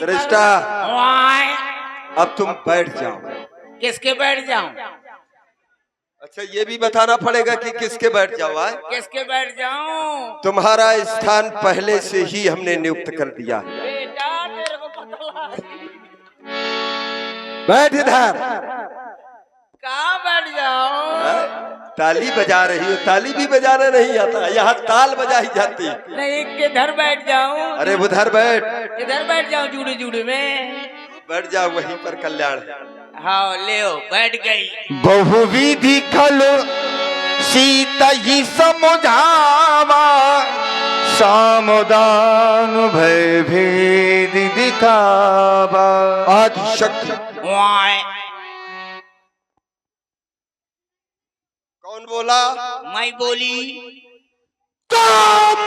श्रेष्ठा अब तुम बैठ जाओ। किसके बैठ जाऊं? अच्छा ये भी बताना पड़ेगा कि किसके बैठ जाओ। आए किसके बैठ जाऊं? तुम्हारा स्थान पहले से ही हमने नियुक्त कर दिया है। बेटा तेरे को पता बैठ इधर। कहाँ बैठ जाऊं? ताली बजा रही हो, ताली भी बजाना नहीं आता, यहाँ ताल बजाई जाती। नहीं किधर बैठ जाऊं? अरे उधर बैठ। किधर बैठ जाऊं? जुड़े जुड़े में बैठ जाओ, वहीं पर कल्याण है। हाँ ले बैठ गई। बहुविधि खलो सीता ही समुझावा सामदान भय भेद दिखावा। आदि शक्ति कौन बोला? मैं बोली। तो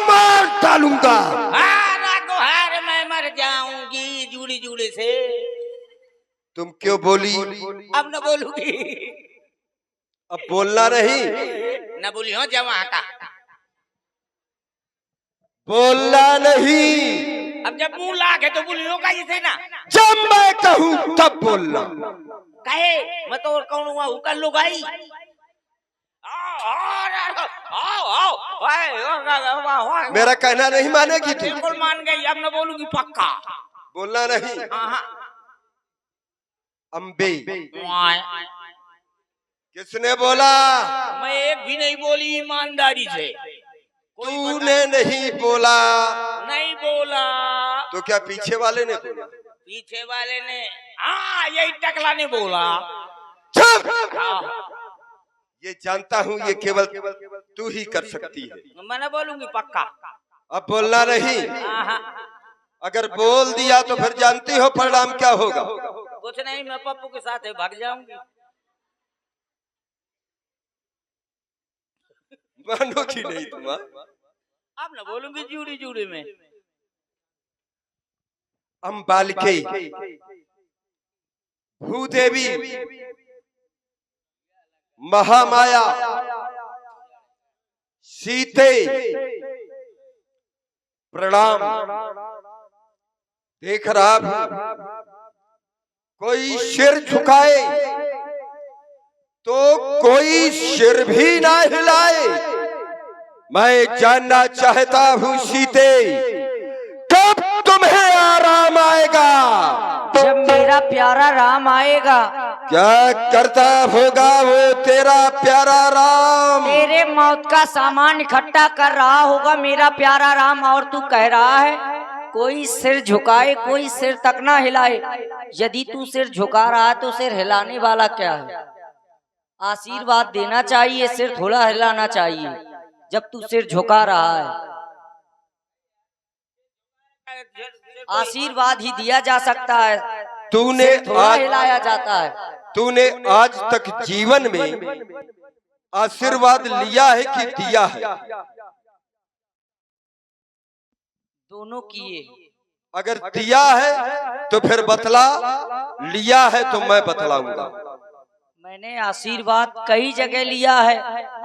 मार डालूंगा। हार मैं मर जाऊंगी जुड़ी जुड़ी से। तुम क्यों बोली? अब न बोलूंगी। अब बोलना नहीं। न बोली हो जवा का। बोलना नहीं। अब जब मुंह लागे तो बोली होगा इसे ना। जब मैं कहूँ तब बोलना। कहे मैं तो और कौन हुआ हूँ कर लो गाई। मेरा कहना नहीं मानेगी तू? बिल्कुल मान गई। अब न बोलूंगी पक्का। बोलना नहीं। अम्बे किसने बोला? मैं एक भी नहीं बोली ईमानदारी से। तूने नहीं बोला। नहीं बोला तो क्या पीछे वाले ने बोला? पीछे वाले ने। हाँ यही टकला ने बोला। ये जानता हूँ ये केवल तू ही कर सकती है। मैं न बोलूंगी पक्का। अब बोलना नहीं। अगर बोल दिया तो फिर जानती हो परिणाम क्या होगा? कुछ नहीं, मैं पप्पू के साथ भाग जाऊंगी। मानोगी नहीं तुम? अब न बोलूंगी जुड़ी जुड़ी में। अम्बालिके भूदेवी महामाया सीते प्रणाम। देख रहा कोई सिर झुकाए तो कोई सिर भी ना हिलाए। मैं जानना चाहता हूँ सीते कब तुम्हें आराम आएगा? जब मेरा प्यारा राम आएगा। क्या करता होगा वो तेरा प्यारा राम? तेरे मौत का सामान इकट्ठा कर रहा होगा मेरा प्यारा राम। और तू कह रहा है कोई सिर झुकाए कोई सिर तक ना हिलाए। यदि तू सिर झुका रहा है तो सिर हिलाने वाला क्या है? आशीर्वाद देना चाहिए, सिर थोड़ा हिलाना चाहिए। जब तू सिर झुका रहा है आशीर्वाद ही दिया जा सकता है, तूने थोड़ा हिलाया जाता है। तूने आज तक जीवन में आशीर्वाद लिया है कि दिया है? दोनों किए। अगर दिया है तो फिर बतला, लिया है तो मैं बतलाऊंगा। मैंने आशीर्वाद कई जगह लिया है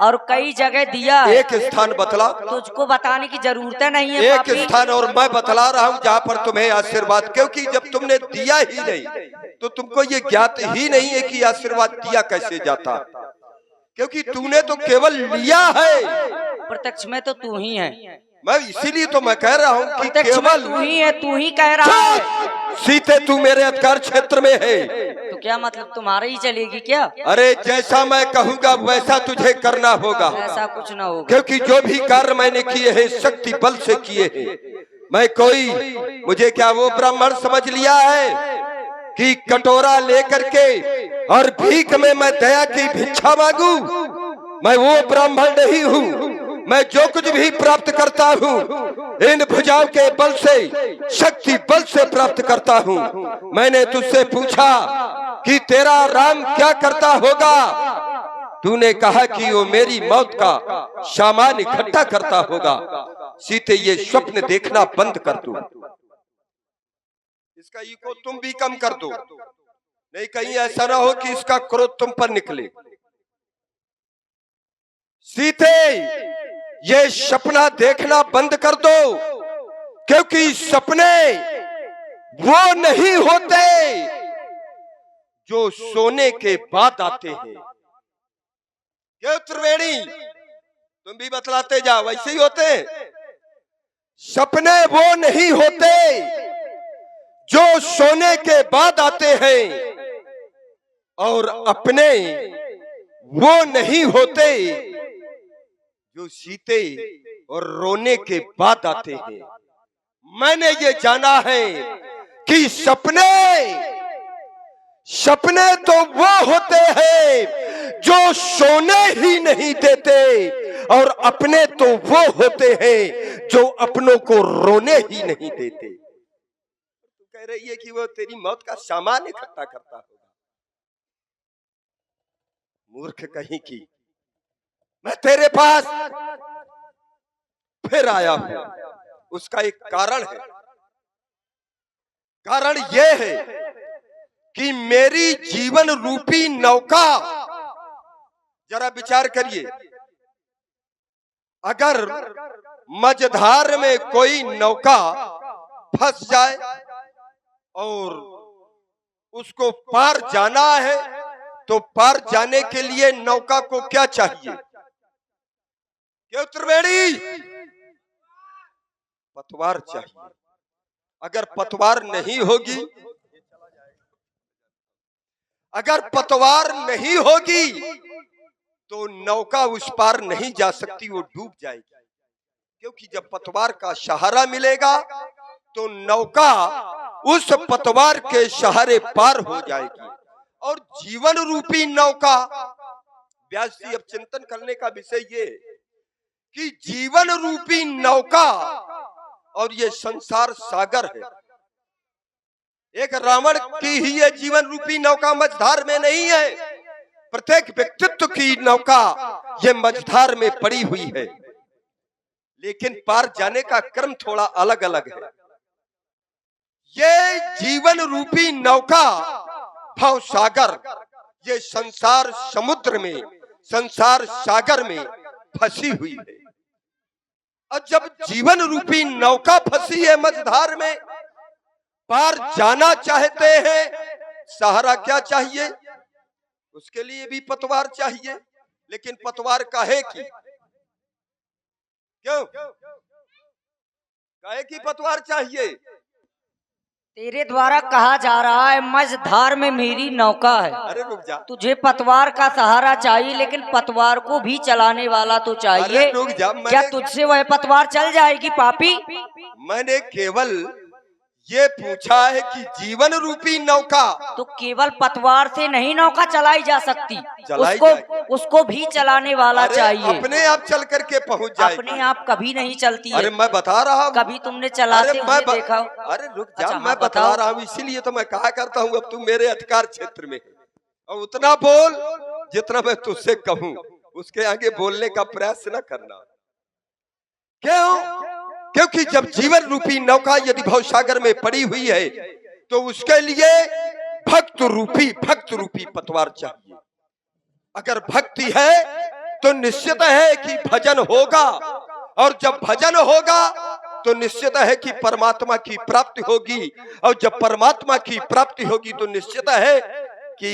और कई जगह दिया है। एक स्थान बतला। तुझको बताने की जरूरत नहीं है। एक स्थान और मैं बतला रहा हूँ जहाँ पर तुम्हें आशीर्वाद, क्योंकि जब तुमने दिया ही नहीं तो तुमको ये ज्ञात ही नहीं है कि आशीर्वाद दिया कैसे जाता, क्योंकि तूने तो केवल लिया है। प्रत्यक्ष में तो तू ही है। मैं इसीलिए तो मैं कह रहा हूँ कि केवल तू ही है, तू ही कह रहा है। सीते तू मेरे अधिकार क्षेत्र में है। तो क्या मतलब तुम्हारे ही चलेगी क्या? अरे जैसा मैं कहूँगा वैसा तुझे करना होगा। ऐसा कुछ ना होगा, क्योंकि जो भी कार्य मैंने किए हैं शक्ति बल से किए हैं। मैं कोई मुझे क्या वो ब्राह्मण समझ लिया है कि कटोरा लेकर के और भीख में मैं दया की भिक्षा मांगू? मैं वो ब्राह्मण नहीं हूँ। मैं जो कुछ भी प्राप्त करता हूँ इन भुजाओं के बल से, शक्ति बल से प्राप्त करता हूँ। मैंने तुझसे पूछा कि तेरा राम क्या करता होगा? तूने कहा कि वो मेरी मौत का सामान इकट्ठा करता होगा। सीते ये स्वप्न देखना बंद कर दो। इसका ईगो तुम भी कम कर दो, नहीं कहीं ऐसा ना हो कि इसका क्रोध तुम पर निकले। सीते ये सपना देखना बंद कर दो, क्योंकि सपने वो नहीं होते जो सोने के बाद आते हैं। क्यों त्रिवेणी, तुम भी बतलाते जाओ, वैसे ही होते हैं। सपने वो नहीं होते जो सोने के बाद आते हैं, और अपने वो नहीं होते जो सीते और रोने के बाद आते हैं। मैंने ये जाना है कि सपने तो वो होते हैं जो सोने ही नहीं देते, और अपने तो वो होते हैं जो अपनों को रोने ही नहीं देते। तू कह रही है कि वो तेरी मौत का सामान इकट्ठा करता होगा। मूर्ख कहीं की, मैं तेरे पास फिर आया हूं। उसका एक कारण है। कारण यह है कि मेरी जीवन रूपी नौका, जरा विचार करिए, अगर मझधार में कोई नौका फंस जाए और उसको पार जाना है, तो पार जाने के लिए नौका को क्या चाहिए? क्यों त्रिवेणी? पतवार चाहिए। अगर पतवार नहीं होगी, अगर पतवार नहीं होगी तो नौका उस पार नहीं जा सकती, वो डूब जाएगी। क्योंकि जब पतवार का सहारा मिलेगा तो नौका उस पतवार के सहारे पार हो जाएगी। और जीवन रूपी नौका, व्यास जी अब चिंतन करने का विषय ये कि जीवन रूपी नौका और ये संसार सागर है। एक रावण की ही ये जीवन रूपी नौका मझधार में नहीं है। प्रत्येक व्यक्तित्व की नौका ये मझधार में पड़ी हुई है, लेकिन पार जाने का क्रम थोड़ा अलग अलग है। ये जीवन रूपी नौका भव सागर, ये संसार समुद्र में, संसार सागर में फंसी हुई है। और जब जीवन रूपी नौका फंसी है मझधार में, पार जाना चाहते हैं, सहारा क्या चाहिए? उसके लिए भी पतवार चाहिए। लेकिन पतवार काहे की? क्यों काहे की पतवार चाहिए? तेरे द्वारा कहा जा रहा है मझधार में मेरी नौका है। अरे रुक जा, तुझे पतवार का सहारा चाहिए, लेकिन पतवार को भी चलाने वाला तो चाहिए। अरे रुक जा, क्या तुझसे वह पतवार चल जाएगी पापी? मैंने केवल ये पूछा है कि जीवन रूपी नौका, तो केवल पतवार से नहीं नौका चलाई जा सकती, चलाई उसको भी चलाने वाला चाहिए। अपने आप चल करके पहुंच जाए। अपने आप कभी नहीं चलती है। अरे मैं बता रहा हूँ, कभी तुमने चलाते हुए देखा हो? अरे रुक जा, अच्छा, मैं बता रहा हूँ, इसीलिए तो मैं कहा करता हूँ अब तू मेरे अधिकार क्षेत्र में है, और उतना बोल जितना मैं तुझसे कहूँ, उसके आगे बोलने का प्रयास न करना। क्यों? क्योंकि जब जीवन रूपी नौका यदि भव सागर में पड़ी हुई है, तो उसके लिए भक्त रूपी पतवार चाहिए। अगर भक्ति है तो निश्चित है कि भजन होगा, और जब भजन होगा तो निश्चित है कि परमात्मा की प्राप्ति होगी, और जब परमात्मा की प्राप्ति होगी तो निश्चित है कि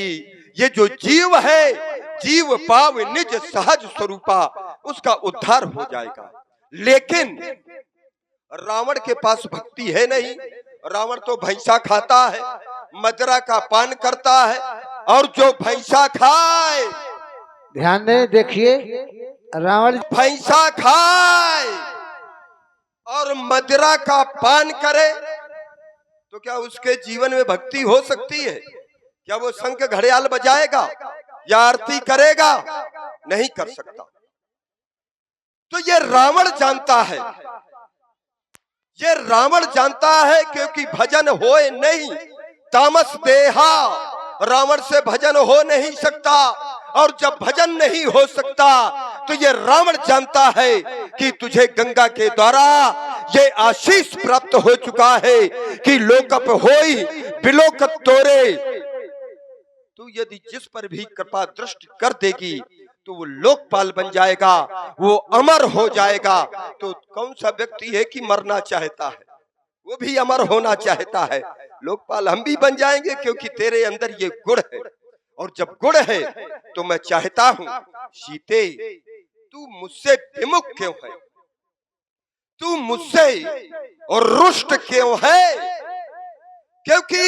ये जो जीव है, जीव पाव निज सहज स्वरूपा, उसका उद्धार हो जाएगा। लेकिन रावण के पास भक्ति है नहीं। रावण तो भैंसा खाता है, मदिरा का पान करता है, और जो भैंसा खाए, ध्यान दें, देखिए रावण भैंसा खाए और मदिरा का पान करे, तो क्या उसके जीवन में भक्ति हो सकती है? क्या वो शंख घड़ियाल बजाएगा या आरती करेगा? नहीं कर सकता। तो ये रावण जानता है, ये रावण जानता है, क्योंकि भजन होए नहीं, तामस देहा, रावण से भजन हो नहीं सकता। और जब भजन नहीं हो सकता तो ये रावण जानता है कि तुझे गंगा के द्वारा ये आशीष प्राप्त हो चुका है कि लोकप होई बिलोकत तोरे। तू यदि जिस पर भी कृपा दृष्टि कर देगी तो वो लोकपाल बन जाएगा, वो अमर हो जाएगा। तो कौन सा व्यक्ति है कि मरना चाहता है? वो भी अमर होना चाहता है। लोकपाल हम भी बन जाएंगे, क्योंकि तेरे अंदर ये गुण है। और जब गुण है तो मैं चाहता हूं सीते, तू मुझसे विमुख क्यों है, तू मुझसे और रुष्ट क्यों है? क्योंकि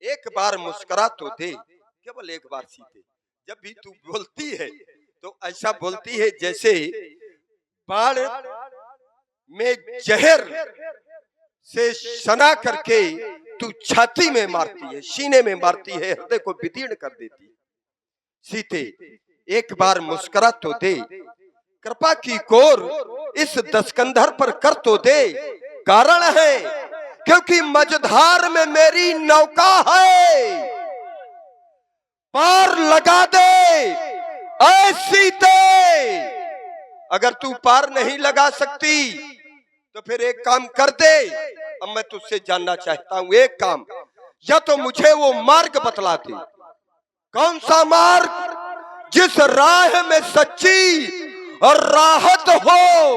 एक बार मुस्कुरा तो दे, केवल एक बार सीते। जब भी तू बोलती है तो ऐसा बोलती है जैसे बाण में जहर से सना करके तू छाती में मारती है, सीने में मारती है, हृदय को विदीर्ण कर देती है। सीते एक बार मुस्कुरा तो दे, कृपा की कोर इस दस्कंधर पर कर तो दे। कारण है क्योंकि मझधार में मेरी नौका है, पार लगा दे ऐ सीते। अगर तू पार नहीं लगा सकती तो फिर एक काम कर दे। अब मैं तुझसे जानना चाहता हूं एक काम, या तो मुझे वो मार्ग बतला दे, कौन सा मार्ग जिस राह में सच्ची और राहत हो,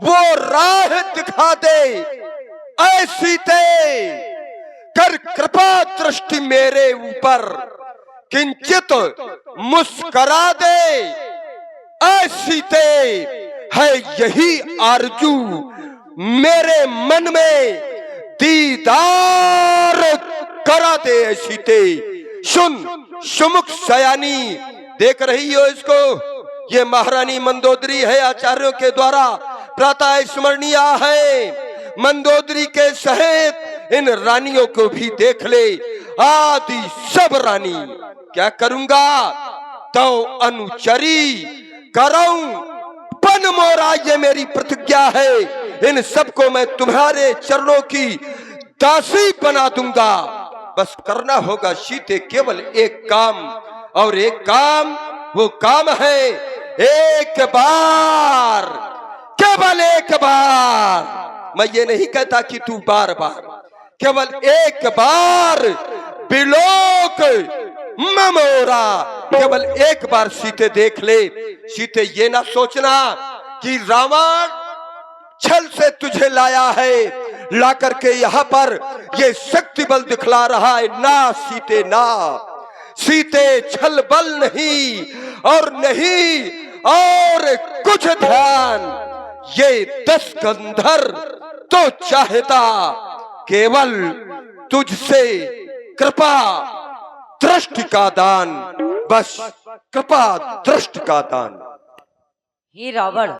वो राह दिखा दे ऐ सीते। कर कृपा दृष्टि मेरे ऊपर, किंचित मुस्करा दे ऐ सीते। है यही आरजू मेरे मन में, दीदार करा दे ऐ सीते। सुन सुमुख सयानी, देख रही हो इसको, ये महारानी मंदोदरी है, आचार्यों के द्वारा प्रातः स्मरणीय है। मंदोदरी के सहित इन रानियों को भी देख ले, आदि सब रानी। क्या करूंगा तो अनुचरी कराऊं पन मोरा, ये मेरी प्रतिज्ञा है। इन सबको मैं तुम्हारे चरणों की दासी बना दूंगा। बस करना होगा सीते केवल एक काम, और एक काम, वो काम है एक बार, केवल एक बार। मैं ये नहीं कहता कि तू बार बार, केवल एक बार बिलोक ममोरा, केवल एक बार सीते देख ले। सीते ये ना सोचना कि रावण छल से तुझे लाया है, ला करके यहाँ पर ये शक्ति बल दिखला रहा है। ना सीते ना, सीते छल बल नहीं और नहीं और कुछ ध्यान। ये दस्कंधर तो चाहता केवल तुझसे कृपा दृष्टि का दान, बस कृपा दृष्टि का दान। हे रावण,